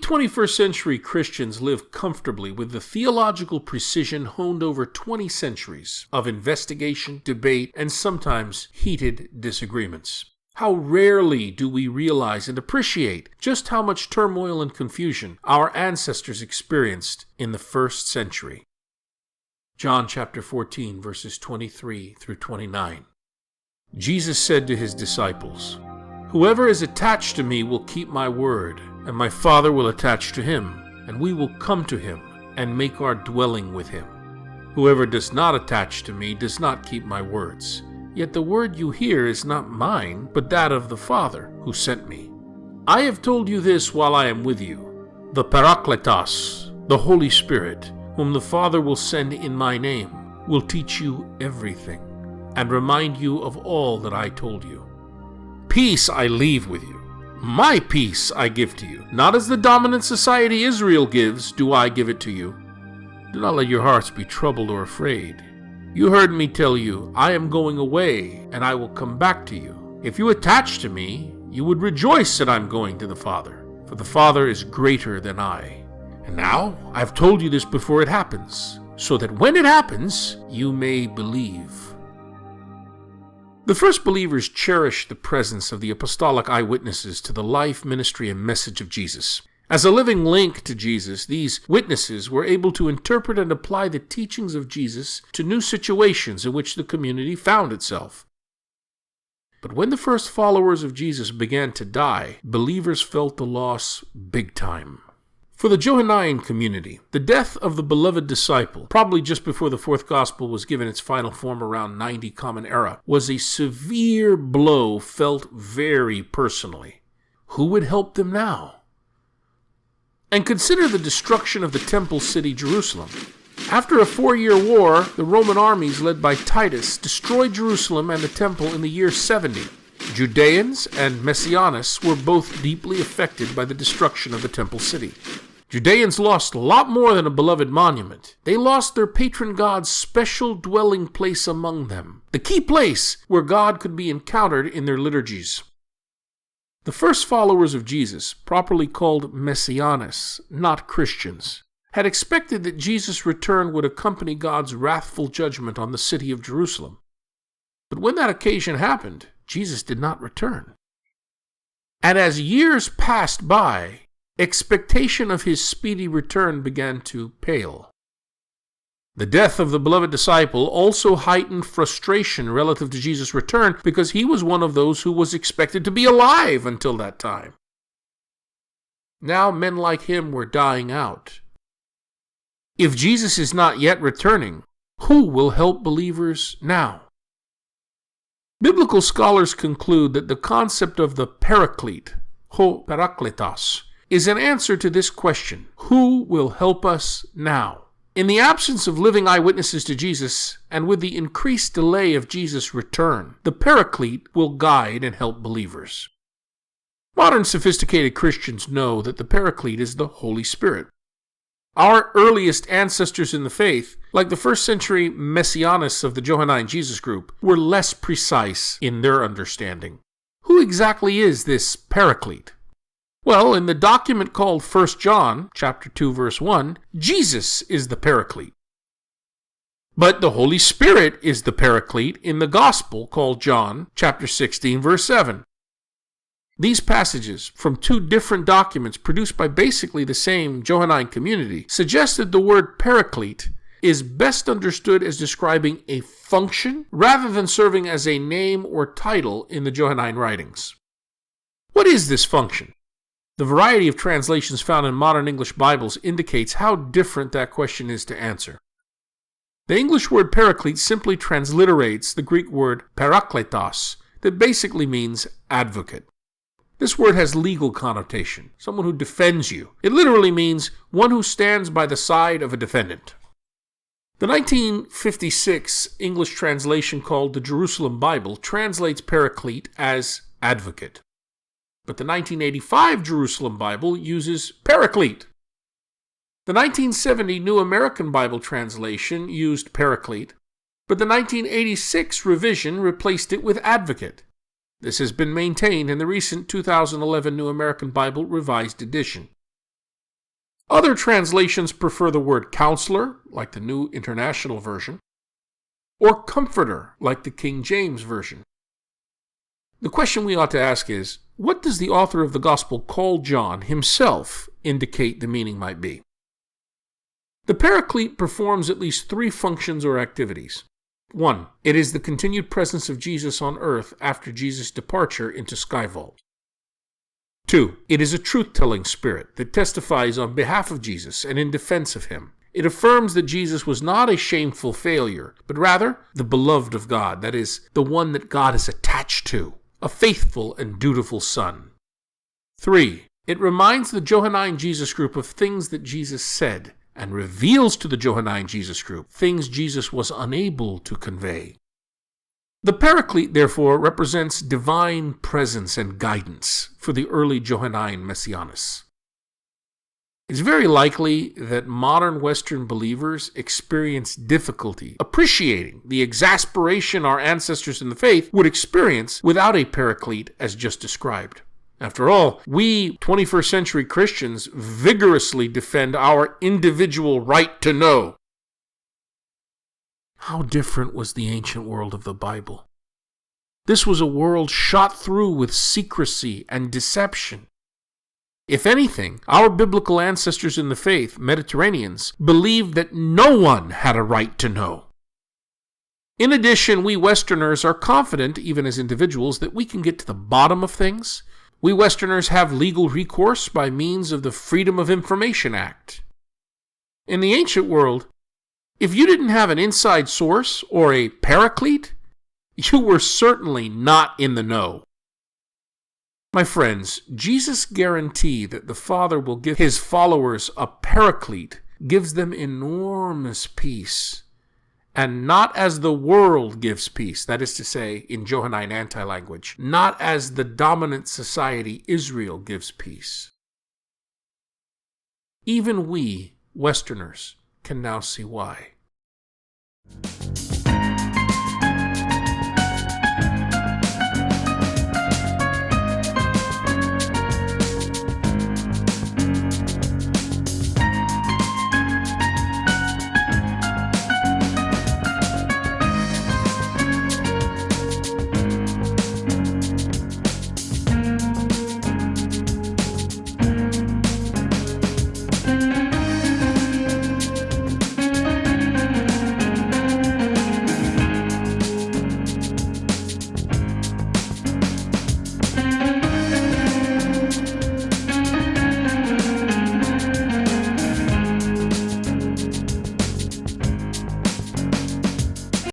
21st century Christians live comfortably with the theological precision honed over 20 centuries of investigation, debate, and sometimes heated disagreements. How rarely do we realize and appreciate just how much turmoil and confusion our ancestors experienced in the first century. John chapter 14, verses 23 through 29. Jesus said to his disciples, "Whoever is attached to me will keep my word, and my Father will attach to him, and we will come to him and make our dwelling with him. Whoever does not attach to me does not keep my words. Yet the word you hear is not mine, but that of the Father who sent me. I have told you this while I am with you. The Paracletos, the Holy Spirit, whom the Father will send in my name, will teach you everything, and remind you of all that I told you. Peace I leave with you. My peace I give to you. Not as the dominant society Israel gives, do I give it to you. Do not let your hearts be troubled or afraid. You heard me tell you, I am going away, and I will come back to you. If you attach to me, you would rejoice that I am going to the Father, for the Father is greater than I. And now I have told you this before it happens, so that when it happens, you may believe." The first believers cherished the presence of the apostolic eyewitnesses to the life, ministry, and message of Jesus. As a living link to Jesus, these witnesses were able to interpret and apply the teachings of Jesus to new situations in which the community found itself. But when the first followers of Jesus began to die, believers felt the loss big time. For the Johannine community, the death of the beloved disciple, probably just before the fourth gospel was given its final form around 90 Common Era, was a severe blow felt very personally. Who would help them now? And consider the destruction of the temple city Jerusalem. After a 4-year war, the Roman armies led by Titus destroyed Jerusalem and the temple in the year 70. Judeans and Messianists were both deeply affected by the destruction of the temple city. Judeans lost a lot more than a beloved monument. They lost their patron god's special dwelling place among them, the key place where God could be encountered in their liturgies. The first followers of Jesus, properly called Messianists, not Christians, had expected that Jesus' return would accompany God's wrathful judgment on the city of Jerusalem. But when that occasion happened, Jesus did not return. And as years passed by, expectation of his speedy return began to pale. The death of the beloved disciple also heightened frustration relative to Jesus' return because he was one of those who was expected to be alive until that time. Now men like him were dying out. If Jesus is not yet returning, who will help believers now? Biblical scholars conclude that the concept of the Paraclete, ho Parakletos, is an answer to this question: who will help us now? In the absence of living eyewitnesses to Jesus, and with the increased delay of Jesus' return, the Paraclete will guide and help believers. Modern sophisticated Christians know that the Paraclete is the Holy Spirit. Our earliest ancestors in the faith, like the first century Messianists of the Johannine Jesus group, were less precise in their understanding. Who exactly is this Paraclete? Well, in the document called 1 John, chapter 2, verse 1, Jesus is the Paraclete. But the Holy Spirit is the Paraclete in the Gospel called John, chapter 16, verse 7. These passages from two different documents produced by basically the same Johannine community suggest that the word Paraclete is best understood as describing a function rather than serving as a name or title in the Johannine writings. What is this function? The variety of translations found in modern English Bibles indicates how different that question is to answer. The English word Paraclete simply transliterates the Greek word parakletos, that basically means advocate. This word has legal connotation, someone who defends you. It literally means one who stands by the side of a defendant. The 1956 English translation called the Jerusalem Bible translates Paraclete as advocate. But the 1985 Jerusalem Bible uses Paraclete. The 1970 New American Bible translation used Paraclete, but the 1986 revision replaced it with advocate. This has been maintained in the recent 2011 New American Bible Revised Edition. Other translations prefer the word counselor, like the New International Version, or comforter, like the King James Version. The question we ought to ask is, what does the author of the Gospel called John himself indicate the meaning might be? The Paraclete performs at least three functions or activities. 1. It is the continued presence of Jesus on earth after Jesus' departure into Skyvault. 2. It is a truth-telling spirit that testifies on behalf of Jesus and in defense of him. It affirms that Jesus was not a shameful failure, but rather the beloved of God, that is, the one that God is attached to, a faithful and dutiful son. 3. It reminds the Johannine Jesus group of things that Jesus said, and reveals to the Johannine Jesus group things Jesus was unable to convey. The Paraclete, therefore, represents divine presence and guidance for the early Johannine Messianists. It's very likely that modern Western believers experience difficulty appreciating the exasperation our ancestors in the faith would experience without a Paraclete as just described. After all, we 21st century Christians vigorously defend our individual right to know. How different was the ancient world of the Bible? This was a world shot through with secrecy and deception. If anything, our biblical ancestors in the faith, Mediterraneans, believed that no one had a right to know. In addition, we Westerners are confident, even as individuals, that we can get to the bottom of things. We Westerners have legal recourse by means of the Freedom of Information Act. In the ancient world, if you didn't have an inside source or a paraclete, you were certainly not in the know. My friends, Jesus' guarantee that the Father will give his followers a paraclete gives them enormous peace, and not as the world gives peace, that is to say, in Johannine anti-language, not as the dominant society Israel gives peace. Even we, Westerners, can now see why.